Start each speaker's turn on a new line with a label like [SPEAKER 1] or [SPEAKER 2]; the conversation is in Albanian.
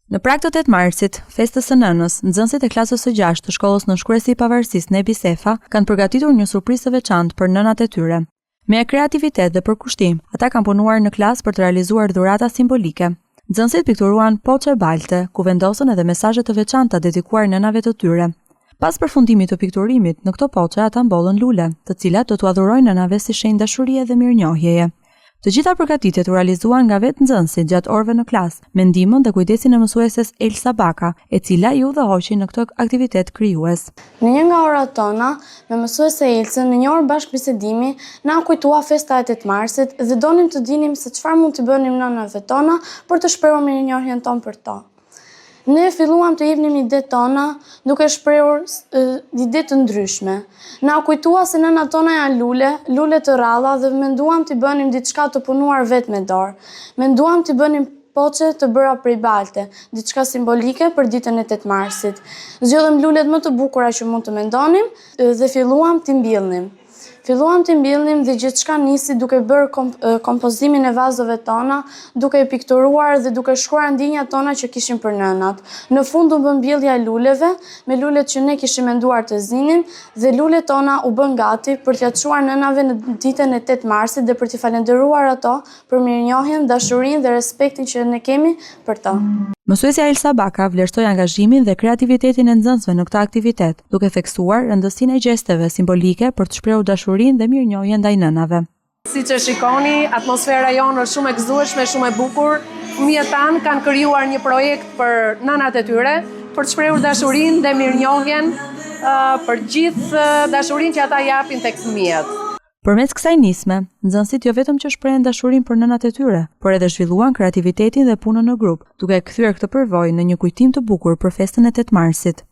[SPEAKER 1] Në prag të 8 marsit, festës së nënës, nxënësit e klasës së 6 të shkollës Nënshkruesi i Pavarësisë Nebi Sefa kanë përgatitur një surprizë të veçantë për nënat e tyre. Me kreativitet dhe përkushtim, ata kanë punuar në klasë për të realizuar dhurata simbolike. Nxënësit pikturuan poçe balte, ku vendosën edhe mesazhe të veçanta dedikuar nënave të tyre. Pas përfundimit të pikturimit, në këto poçe ata mbollën lule, të cilat do t'u adhurojnë nënave si shenjë dashurie dhe mirënjohjeje. Të gjitha përgatitjet u realizuan nga vetë nxënësit gjatë orëve në klasë, me ndihmën dhe kujdesin e mësueses Elsa Baka, e cila ju udhëhoqi në këtë aktivitet krijues.
[SPEAKER 2] Në një nga orat tona, me mësuese Elsën, në një orë bashkëbisedimi, na kujtua festa e 8 marsit dhe donim të dinim se çfarë mund të bënim nënave tona për të shprehur mirënjohjen tonë për to. Ne filluam të jepnim ide tona duke shprehur ide të ndryshme. Na kujtua se nënat tona janë lule të rralla dhe menduam të bënim diçka të punuar vetë me dorë. Menduam të bënim poçe të bëra prej balte, diçka simbolike për ditën e 8 marsit. Zgjodhëm lulet më të bukura që mund të mendonim dhe filluam të mbillnim. Dhe gjithçka nisi duke bërë kompozimin e vazove tona, duke pikturuar dhe duke shkruar ndjenjat tona që kishim për nënat. Në fund u bë mbjellja e luleve, me lulet që ne kishim menduar të zinim, dhe lulet tona u bën gati për t'ia çuar nënave në ditën e 8 marsit dhe për t'i falenderuar ato për mirënjohjen, dashurinë dhe respektin që ne kemi për to.
[SPEAKER 1] Mësuesja Elsa Baka vlerësoi angazhimin dhe kreativitetin e nxënësve në këtë aktivitet, duke theksuar rëndësinë e gjesteve simbolike për të shprehur dashurinë dhe mirënjohjen ndaj nënave.
[SPEAKER 3] Siç e shikoni, atmosfera jonë është shumë e gëzueshme, shumë e bukur. Fëmijët tanë kanë krijuar një projekt për nënat e tyre, për të shprehur dashurinë dhe mirënjohjen për gjithë dashurinë që ata japin tek fëmijët.
[SPEAKER 1] Përmes kësaj nisme, nxënësit jo vetëm që shprehen dashurinë për nënat e tyre, por edhe zhvilluan kreativitetin dhe punën në grup, duke kthyer këtë përvojë në një kujtim të bukur për festën e 8 marsit.